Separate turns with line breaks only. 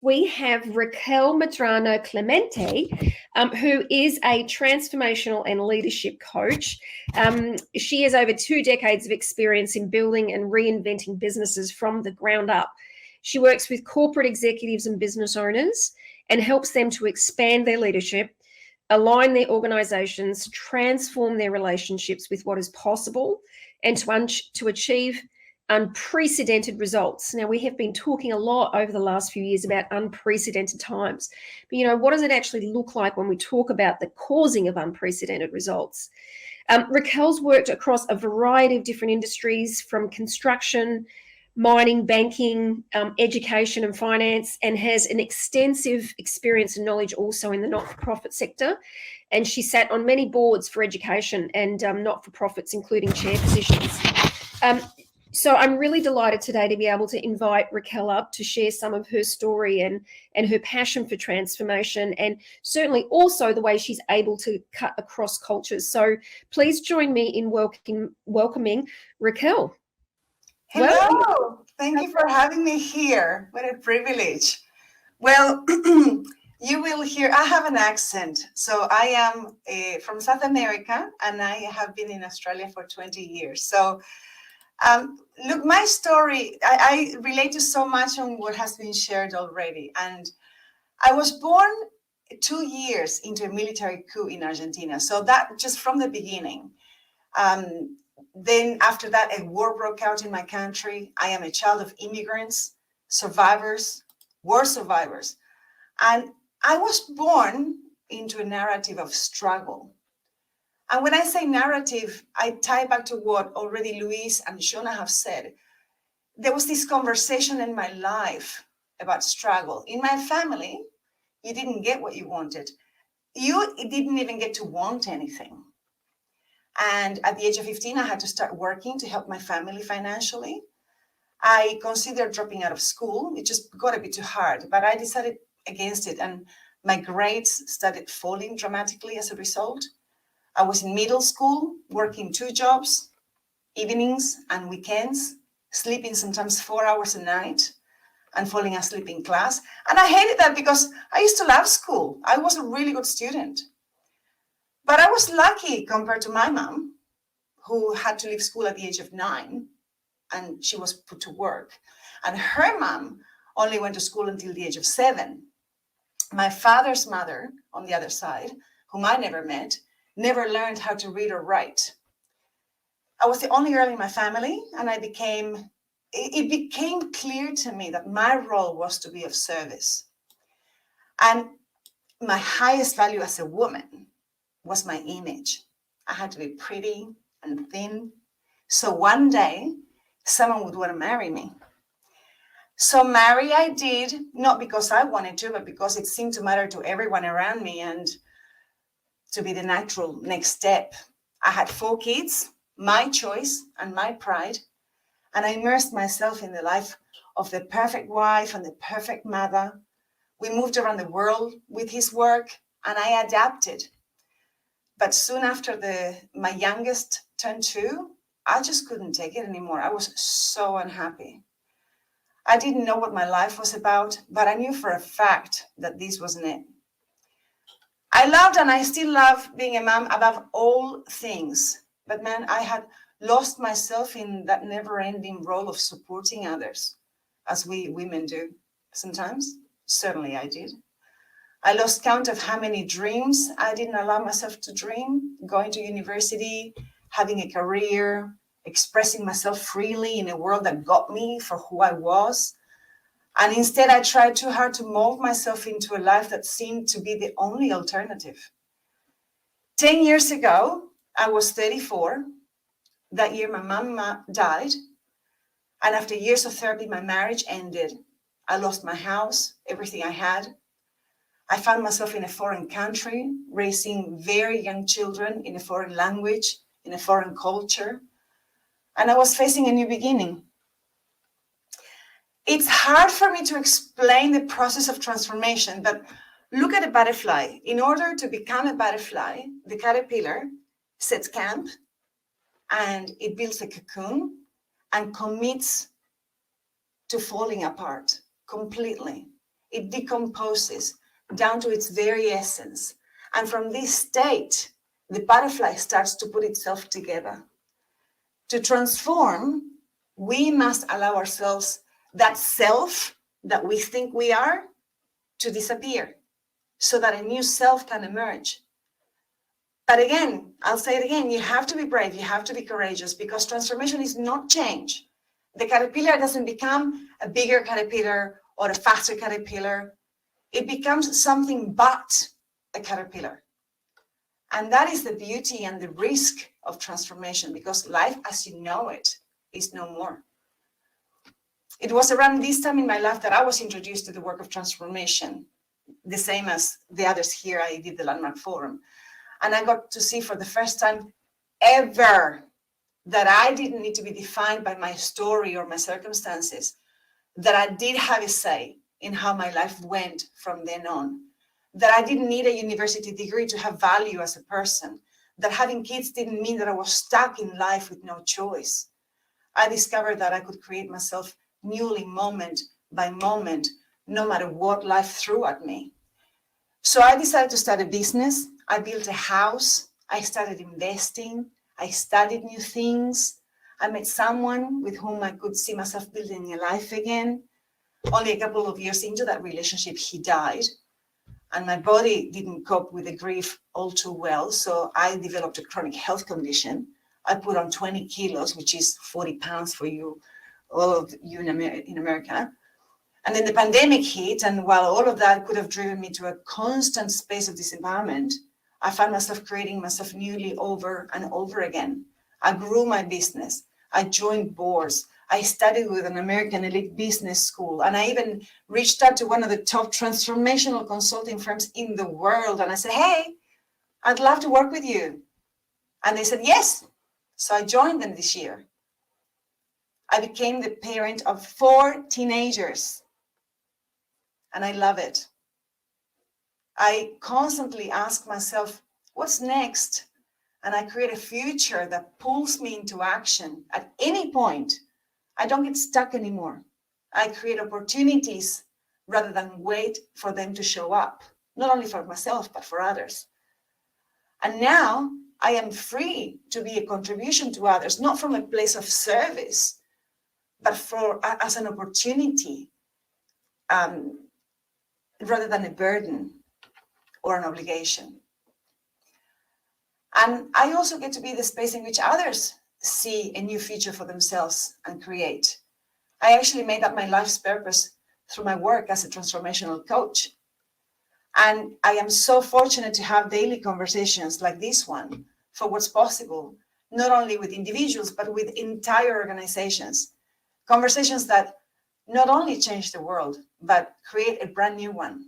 we have Raquel Medrano Clemente, who is a transformational and leadership coach. She has over 2 decades of experience in building and reinventing businesses from the ground up. She works with corporate executives and business owners and helps them to expand their leadership, align their organizations, transform their relationships with what is possible, and to achieve unprecedented results. Now, we have been talking a lot over the last few years about unprecedented times. But, what does it actually look like when we talk about the causing of unprecedented results? Raquel's worked across a variety of different industries, from construction, mining, banking, education and finance, and has an extensive experience and knowledge also in the not-for-profit sector. And she sat on many boards for education and not-for-profits, including chair positions. So I'm really delighted today to be able to invite Raquel up to share some of her story and her passion for transformation, and certainly also the way she's able to cut across cultures. So please join me in welcoming Raquel.
Hello. Welcome. Thank you for having me here. What a privilege. Well, you will hear, I have an accent. So I am from South America, and I have been in Australia for 20 years. So look, my story, I relate to so much on what has been shared already. And I was born 2 years into a military coup in Argentina. So that just from the beginning. Then after that, a war broke out in my country. I am a child of immigrants, survivors, war survivors. And I was born into a narrative of struggle. And when I say narrative, I tie back to what already Luis and Shona have said. There was this conversation in my life about struggle. In my family, you didn't get what you wanted. You didn't even get to want anything. And at the age of 15, I had to start working to help my family financially. I considered dropping out of school. It just got a bit too hard, but I decided against it. And my grades started falling dramatically as a result. I was in middle school, working 2 jobs, evenings and weekends, sleeping sometimes 4 hours a night and falling asleep in class. And I hated that because I used to love school. I was a really good student. But I was lucky compared to my mom, who had to leave school at the age of 9, and she was put to work. And her mom only went to school until the age of 7. My father's mother, on the other side, whom I never met, never learned how to read or write. I was the only girl in my family, and it became clear to me that my role was to be of service. And my highest value as a woman was my image. I had to be pretty and thin. So one day, someone would want to marry me. So marry I did, not because I wanted to, but because it seemed to matter to everyone around me and to be the natural next step. I had 4 kids, my choice and my pride, and I immersed myself in the life of the perfect wife and the perfect mother. We moved around the world with his work, and I adapted. But soon after my youngest turned 2, I just couldn't take it anymore. I was so unhappy. I didn't know what my life was about, but I knew for a fact that this wasn't it. I loved and I still love being a mom above all things. But man, I had lost myself in that never-ending role of supporting others, as we women do sometimes. Certainly I did. I lost count of how many dreams I didn't allow myself to dream, going to university, having a career, expressing myself freely in a world that got me for who I was. And instead, I tried too hard to mold myself into a life that seemed to be the only alternative. 10 years ago, I was 34. That year, my mom died. And after years of therapy, my marriage ended. I lost my house, everything I had. I found myself in a foreign country, raising very young children in a foreign language, in a foreign culture. And I was facing a new beginning. It's hard for me to explain the process of transformation, but look at a butterfly. In order to become a butterfly, the caterpillar sets camp and it builds a cocoon and commits to falling apart completely. it decomposes down to its very essence. And from this state, the butterfly starts to put itself together. To transform, we must allow ourselves that self that we think we are to disappear so that a new self can emerge. But again, I'll say it again, you have to be brave, you have to be courageous, because transformation is not change. The caterpillar doesn't become a bigger caterpillar or a faster caterpillar. It becomes something but a caterpillar. And that is the beauty and the risk of transformation, because life as you know it is no more. It was around this time in my life that I was introduced to the work of transformation, the same as the others here. I did the Landmark Forum. And I got to see for the first time ever that I didn't need to be defined by my story or my circumstances, that I did have a say in how my life went from then on, that I didn't need a university degree to have value as a person, that having kids didn't mean that I was stuck in life with no choice. I discovered that I could create myself newly moment by moment, no matter what life threw at me. So I decided to start a business. I built a house. I started investing. I studied new things. I met someone with whom I could see myself building a life again. Only a couple of years into that relationship, he died. And my body didn't cope with the grief all too well. So I developed a chronic health condition. I put on 20 kilos, which is 40 pounds for you, all of you in America. And then the pandemic hit, and while all of that could have driven me to a constant space of disempowerment, I found myself creating myself newly over and over again. I grew my business. I joined boards. I studied with an American elite business school. And I even reached out to one of the top transformational consulting firms in the world. And I said, hey, I'd love to work with you. And they said, yes. So I joined them this year. I became the parent of 4 teenagers. And I love it. I constantly ask myself, what's next? And I create a future that pulls me into action at any point. I don't get stuck anymore. I create opportunities rather than wait for them to show up, not only for myself, but for others. And now I am free to be a contribution to others, not from a place of service, but as an opportunity, rather than a burden or an obligation. And I also get to be the space in which others see a new future for themselves and create. I actually made that my life's purpose through my work as a transformational coach. And I am so fortunate to have daily conversations like this one for what's possible, not only with individuals, but with entire organizations. Conversations that not only change the world, but create a brand new one.